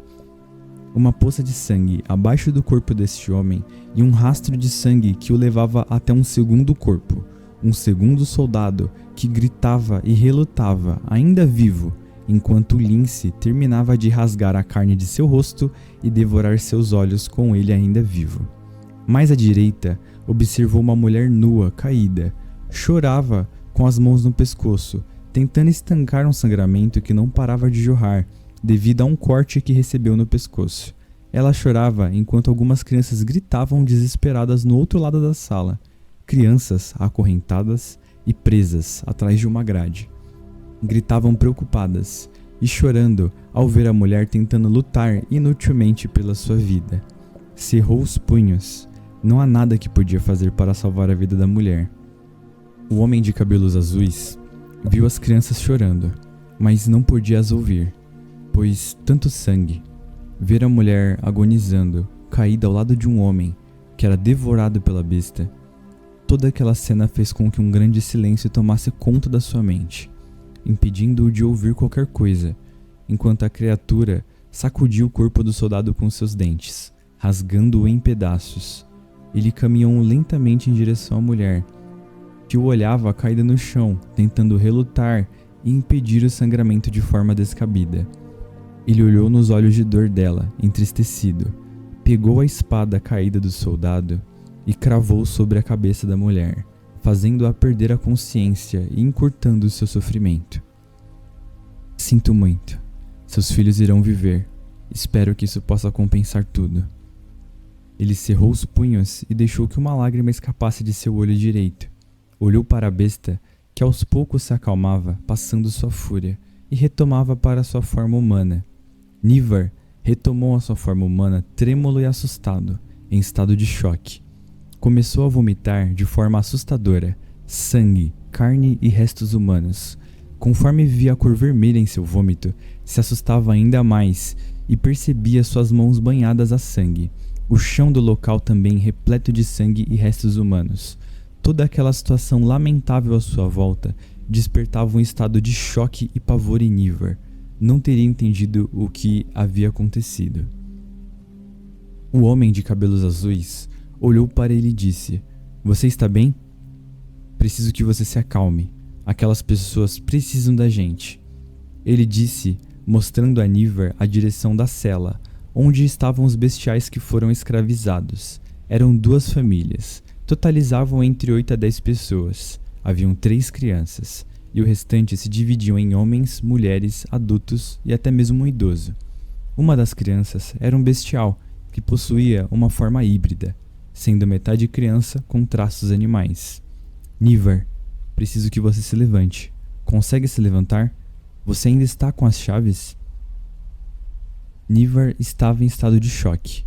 Uma poça de sangue abaixo do corpo deste homem e um rastro de sangue que o levava até um segundo corpo, um segundo soldado que gritava e relutava, ainda vivo, enquanto o lince terminava de rasgar a carne de seu rosto e devorar seus olhos com ele ainda vivo. Mais à direita, observou uma mulher nua, caída. Chorava com as mãos no pescoço, tentando estancar um sangramento que não parava de jorrar, devido a um corte que recebeu no pescoço. Ela chorava enquanto algumas crianças gritavam desesperadas no outro lado da sala. Crianças acorrentadas e presas atrás de uma grade. Gritavam preocupadas e chorando ao ver a mulher tentando lutar inutilmente pela sua vida. Cerrou os punhos. Não há nada que podia fazer para salvar a vida da mulher. O homem de cabelos azuis viu as crianças chorando, mas não podia as ouvir. pois tanto sangue, ver a mulher agonizando, caída ao lado de um homem que era devorado pela besta, toda aquela cena fez com que um grande silêncio tomasse conta da sua mente, impedindo-o de ouvir qualquer coisa, enquanto a criatura sacudia o corpo do soldado com seus dentes, rasgando-o em pedaços. Ele caminhou lentamente em direção à mulher, que o olhava caída no chão, tentando relutar e impedir o sangramento de forma descabida. Ele olhou nos olhos de dor dela, entristecido, pegou a espada caída do soldado e cravou sobre a cabeça da mulher, fazendo-a perder a consciência e encurtando seu sofrimento. Sinto muito. Seus filhos irão viver. Espero que isso possa compensar tudo. Ele cerrou os punhos e deixou que uma lágrima escapasse de seu olho direito. Olhou para a besta, que aos poucos se acalmava, passando sua fúria, e retomava para sua forma humana. Nívar retomou a sua forma humana trêmulo e assustado, em estado de choque. Começou a vomitar de forma assustadora, sangue, carne e restos humanos. Conforme via a cor vermelha em seu vômito, se assustava ainda mais e percebia suas mãos banhadas a sangue, o chão do local também repleto de sangue e restos humanos. Toda aquela situação lamentável à sua volta despertava um estado de choque e pavor em Nívar. Não teria entendido o que havia acontecido. O homem de cabelos azuis olhou para ele e disse: "Você está bem? Preciso que você se acalme. Aquelas pessoas precisam da gente." Ele disse, mostrando a Nívar a direção da cela, onde estavam os bestiais que foram escravizados. Eram 2 famílias, totalizavam entre 8 a 10 pessoas. Haviam 3 crianças, e o restante se dividiam em homens, mulheres, adultos e até mesmo um idoso. Uma das crianças era um bestial que possuía uma forma híbrida, sendo metade criança com traços animais. "Nívar, preciso que você se levante. Consegue se levantar? Você ainda está com as chaves?" Nívar estava em estado de choque.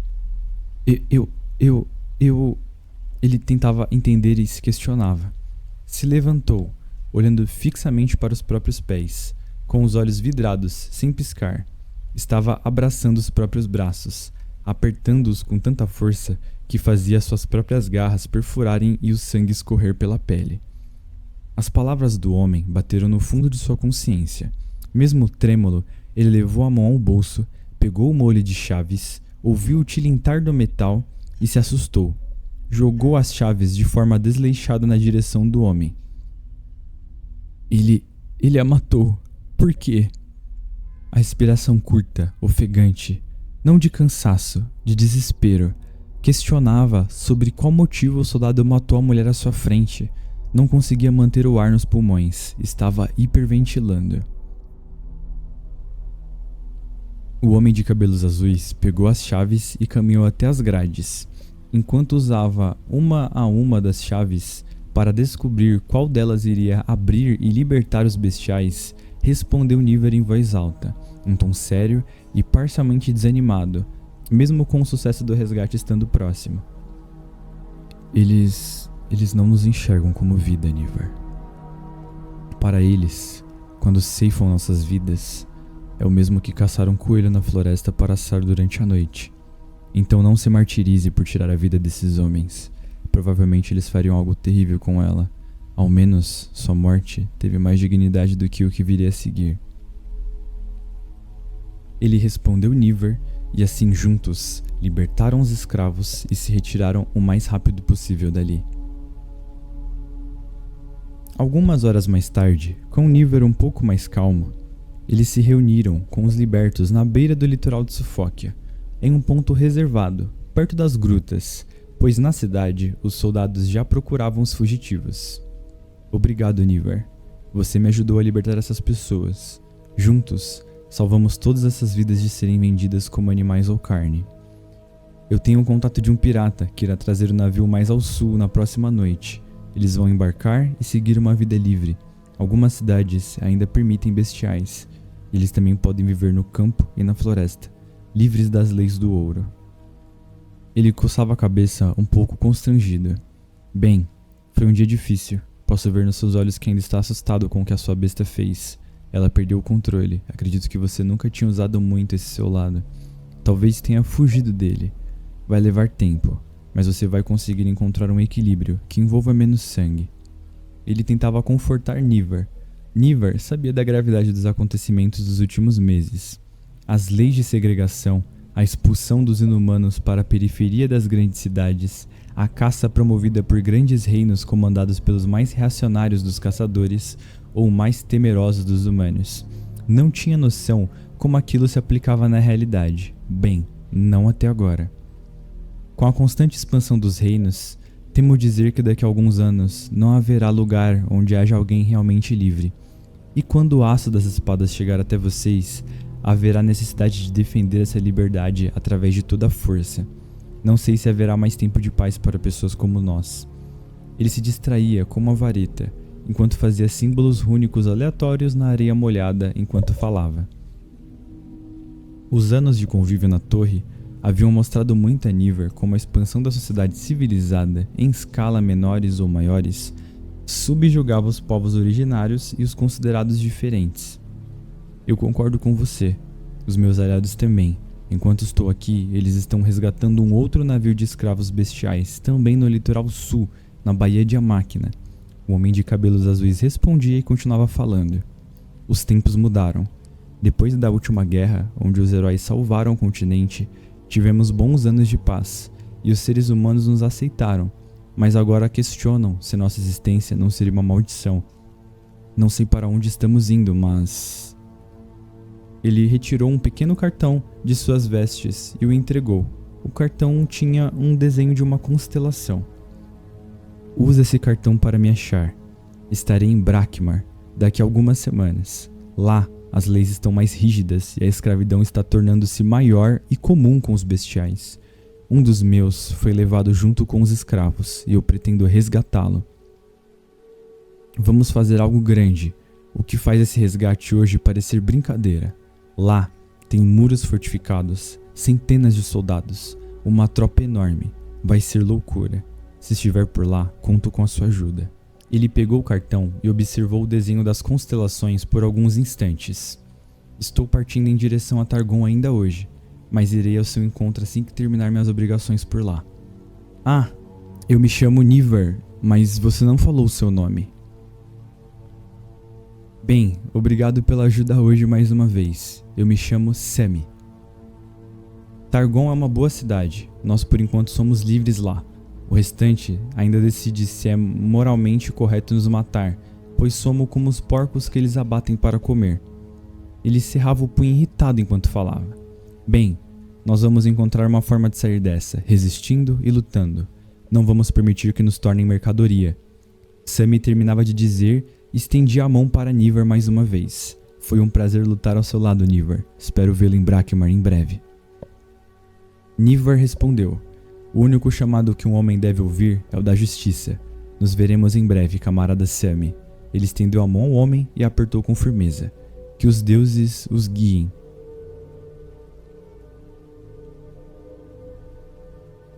Ele tentava entender e se questionava. Se levantou, olhando fixamente para os próprios pés, com os olhos vidrados, sem piscar. Estava abraçando os próprios braços, apertando-os com tanta força que fazia suas próprias garras perfurarem e o sangue escorrer pela pele. As palavras do homem bateram no fundo de sua consciência. Mesmo trêmulo, ele levou a mão ao bolso, pegou o molho de chaves, ouviu o tilintar do metal e se assustou. Jogou as chaves de forma desleixada na direção do homem. Ele a matou. Por quê? A respiração curta, ofegante, não de cansaço, de desespero, questionava sobre qual motivo o soldado matou a mulher à sua frente. Não conseguia manter o ar nos pulmões, estava hiperventilando. O homem de cabelos azuis pegou as chaves e caminhou até as grades. Enquanto usava uma a uma das chaves para descobrir qual delas iria abrir e libertar os bestiais, respondeu Nívar em voz alta, um tom sério e parcialmente desanimado, mesmo com o sucesso do resgate estando próximo. Eles não nos enxergam como vida, Nívar. Para eles, quando ceifam nossas vidas, é o mesmo que caçar um coelho na floresta para assar durante a noite. Então não se martirize por tirar a vida desses homens. Provavelmente eles fariam algo terrível com ela. Ao menos, sua morte teve mais dignidade do que o que viria a seguir. Ele respondeu Nívar, e assim juntos, libertaram os escravos e se retiraram o mais rápido possível dali. Algumas horas mais tarde, com Nívar um pouco mais calmo, eles se reuniram com os libertos na beira do litoral de Sufóquia, em um ponto reservado, perto das grutas, pois na cidade os soldados já procuravam os fugitivos. Obrigado, Nívar. Você me ajudou a libertar essas pessoas. Juntos, salvamos todas essas vidas de serem vendidas como animais ou carne. Eu tenho o contato de um pirata que irá trazer o navio mais ao sul na próxima noite. Eles vão embarcar e seguir uma vida livre. Algumas cidades ainda permitem bestiais. Eles também podem viver no campo e na floresta, livres das leis do ouro. Ele coçava a cabeça um pouco constrangido. Bem, foi um dia difícil. Posso ver nos seus olhos que ainda está assustado com o que a sua besta fez. Ela perdeu o controle. Acredito que você nunca tinha usado muito esse seu lado. Talvez tenha fugido dele. Vai levar tempo, mas você vai conseguir encontrar um equilíbrio que envolva menos sangue. Ele tentava confortar Nivar. Nivar sabia da gravidade dos acontecimentos dos últimos meses. As leis de segregação, a expulsão dos inumanos para a periferia das grandes cidades, a caça promovida por grandes reinos comandados pelos mais reacionários dos caçadores ou mais temerosos dos humanos. Não tinha noção como aquilo se aplicava na realidade. Bem, não até agora. Com a constante expansão dos reinos, temo dizer que daqui a alguns anos não haverá lugar onde haja alguém realmente livre. E quando o aço das espadas chegar até vocês, haverá necessidade de defender essa liberdade através de toda a força. Não sei se haverá mais tempo de paz para pessoas como nós. Ele se distraía com uma vareta, enquanto fazia símbolos rúnicos aleatórios na areia molhada enquanto falava. Os anos de convívio na torre haviam mostrado muito a Nivar como a expansão da sociedade civilizada, em escala menores ou maiores, subjugava os povos originários e os considerados diferentes. Eu concordo com você. Os meus aliados também. Enquanto estou aqui, eles estão resgatando um outro navio de escravos bestiais, também no litoral sul, na Baía de Amáquina. O homem de cabelos azuis respondia e continuava falando. Os tempos mudaram. Depois da última guerra, onde os heróis salvaram o continente, tivemos bons anos de paz, e os seres humanos nos aceitaram, mas agora questionam se nossa existência não seria uma maldição. Não sei para onde estamos indo, mas... Ele retirou um pequeno cartão de suas vestes e o entregou. O cartão tinha um desenho de uma constelação. Use esse cartão para me achar. Estarei em Brakmar daqui a algumas semanas. Lá, as leis estão mais rígidas e a escravidão está tornando-se maior e comum com os bestiais. Um dos meus foi levado junto com os escravos e eu pretendo resgatá-lo. Vamos fazer algo grande, o que faz esse resgate hoje parecer brincadeira. Lá, tem muros fortificados, centenas de soldados, uma tropa enorme. Vai ser loucura. Se estiver por lá, conto com a sua ajuda. Ele pegou o cartão e observou o desenho das constelações por alguns instantes. Estou partindo em direção a Targon ainda hoje, mas irei ao seu encontro assim que terminar minhas obrigações por lá. Ah, eu me chamo Nivar, mas você não falou o seu nome. Bem, obrigado pela ajuda hoje mais uma vez. Eu me chamo Semi. Targon é uma boa cidade. Nós por enquanto somos livres lá. O restante ainda decide se é moralmente correto nos matar, pois somos como os porcos que eles abatem para comer. Ele cerrava o punho irritado enquanto falava. Bem, nós vamos encontrar uma forma de sair dessa, resistindo e lutando. Não vamos permitir que nos tornem mercadoria. Sami terminava de dizer e estendia a mão para Nivar mais uma vez. Foi um prazer lutar ao seu lado, Nivar. Espero vê-lo em Brakmar em breve. Nivar respondeu. O único chamado que um homem deve ouvir é o da justiça. Nos veremos em breve, camarada Sami. Ele estendeu a mão ao homem e a apertou com firmeza. Que os deuses os guiem.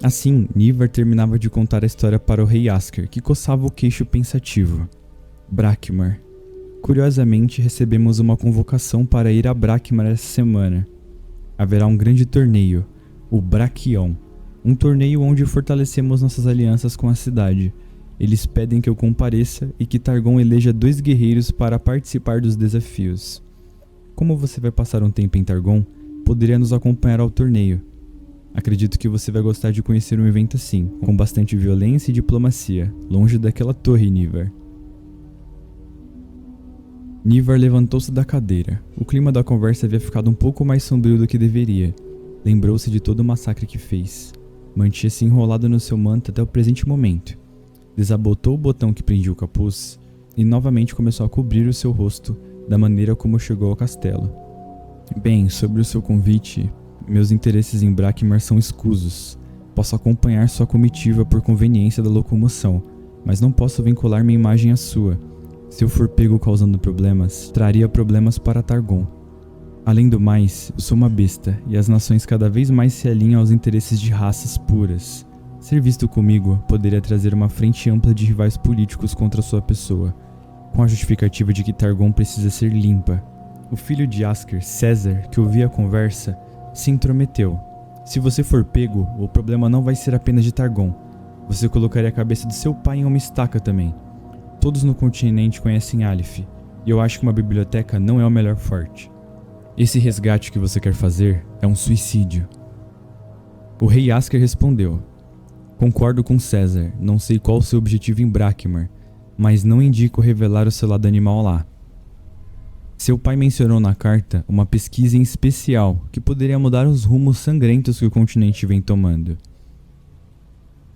Assim, Nivar terminava de contar a história para o rei Asker, que coçava o queixo pensativo. Brakmar. Curiosamente, recebemos uma convocação para ir a Brakmar essa semana. Haverá um grande torneio, o Brakion. Um torneio onde fortalecemos nossas alianças com a cidade. Eles pedem que eu compareça e que Targon eleja 2 guerreiros para participar dos desafios. Como você vai passar um tempo em Targon, poderia nos acompanhar ao torneio. Acredito que você vai gostar de conhecer um evento assim, com bastante violência e diplomacia, longe daquela torre, Nivar. Nivar levantou-se da cadeira. O clima da conversa havia ficado um pouco mais sombrio do que deveria. Lembrou-se de todo o massacre que fez. Mantinha-se enrolado no seu manto até o presente momento. Desabotou o botão que prendia o capuz e novamente começou a cobrir o seu rosto da maneira como chegou ao castelo. Bem, sobre o seu convite, meus interesses em Brakmar são escusos. Posso acompanhar sua comitiva por conveniência da locomoção, mas não posso vincular minha imagem à sua. Se eu for pego causando problemas, traria problemas para Targon. Além do mais, eu sou uma besta, e as nações cada vez mais se alinham aos interesses de raças puras. Ser visto comigo poderia trazer uma frente ampla de rivais políticos contra sua pessoa. com a justificativa de que Targon precisa ser limpa. O filho de Asker, César, que ouvia a conversa, se intrometeu. Se você for pego, o problema não vai ser apenas de Targon. Você colocaria a cabeça de seu pai em uma estaca também. Todos no continente conhecem Aleph, e eu acho que uma biblioteca não é o melhor forte. Esse resgate que você quer fazer é um suicídio. O rei Asker respondeu: concordo com César, não sei qual o seu objetivo em Brakmar, mas não indico revelar o seu lado animal lá. Seu pai mencionou na carta uma pesquisa em especial que poderia mudar os rumos sangrentos que o continente vem tomando.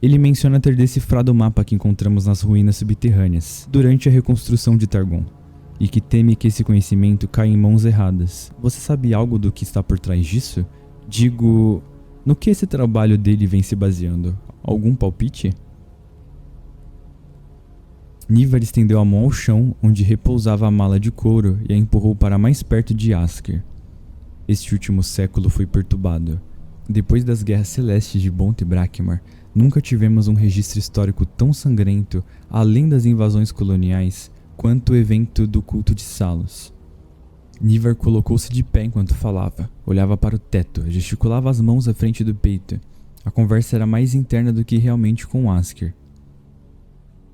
Ele menciona ter decifrado o mapa que encontramos nas ruínas subterrâneas durante a reconstrução de Targon, e que teme que esse conhecimento caia em mãos erradas. Você sabe algo do que está por trás disso? Digo, no que esse trabalho dele vem se baseando? Algum palpite? Nívar estendeu a mão ao chão onde repousava a mala de couro e a empurrou para mais perto de Asker. Este último século foi perturbado. Depois das guerras celestes de Bont e Brakmar, nunca tivemos um registro histórico tão sangrento, além das invasões coloniais, quanto o evento do culto de Salos. Nívar colocou-se de pé enquanto falava, olhava para o teto, gesticulava as mãos à frente do peito. A conversa era mais interna do que realmente com Asker.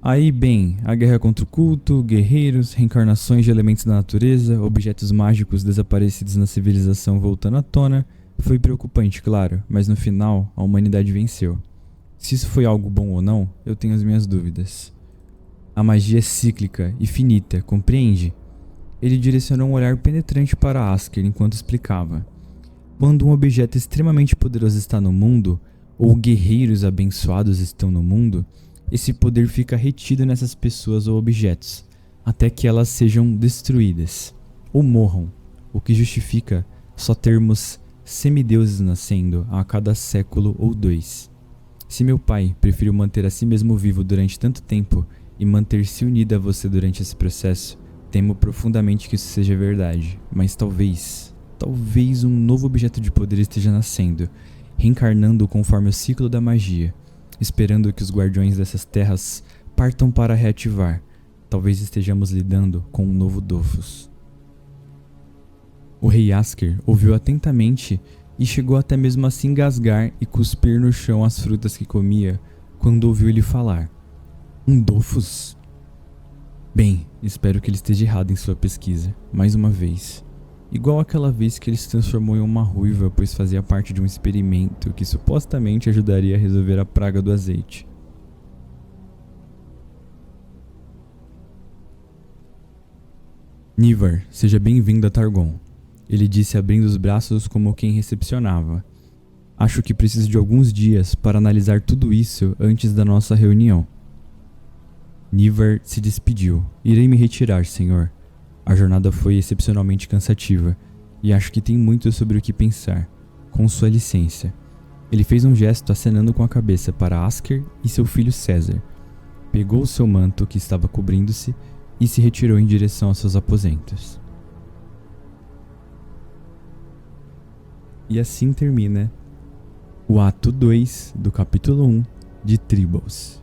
Aí, bem, a guerra contra o culto, guerreiros, reencarnações de elementos da natureza, objetos mágicos desaparecidos na civilização voltando à tona, foi preocupante, claro, mas no final, a humanidade venceu. Se isso foi algo bom ou não, eu tenho as minhas dúvidas. A magia é cíclica e finita, compreende? Ele direcionou um olhar penetrante para Asker enquanto explicava. Quando um objeto extremamente poderoso está no mundo, ou guerreiros abençoados estão no mundo, esse poder fica retido nessas pessoas ou objetos, até que elas sejam destruídas, ou morram, o que justifica só termos semideuses nascendo a cada século ou 2. Se meu pai preferiu manter a si mesmo vivo durante tanto tempo e manter-se unido a você durante esse processo, temo profundamente que isso seja verdade, mas talvez um novo objeto de poder esteja nascendo, reencarnando conforme o ciclo da magia, esperando que os guardiões dessas terras partam para reativar. Talvez estejamos lidando com um novo Dofus. O rei Asker ouviu atentamente e chegou até mesmo a se engasgar e cuspir no chão as frutas que comia quando ouviu ele falar. Um Dofus? Bem, espero que ele esteja errado em sua pesquisa, mais uma vez. Igual aquela vez que ele se transformou em uma ruiva, pois fazia parte de um experimento que supostamente ajudaria a resolver a praga do azeite. Nívar, seja bem-vindo a Targon, ele disse abrindo os braços como quem recepcionava. Acho que preciso de alguns dias para analisar tudo isso antes da nossa reunião. Nívar se despediu. Irei me retirar, senhor. A jornada foi excepcionalmente cansativa, e acho que tem muito sobre o que pensar. Com sua licença. Ele fez um gesto acenando com a cabeça para Asker e seu filho César. Pegou seu manto que estava cobrindo-se e se retirou em direção aos seus aposentos. E assim termina o ato 2 do capítulo 1 de Tribbles.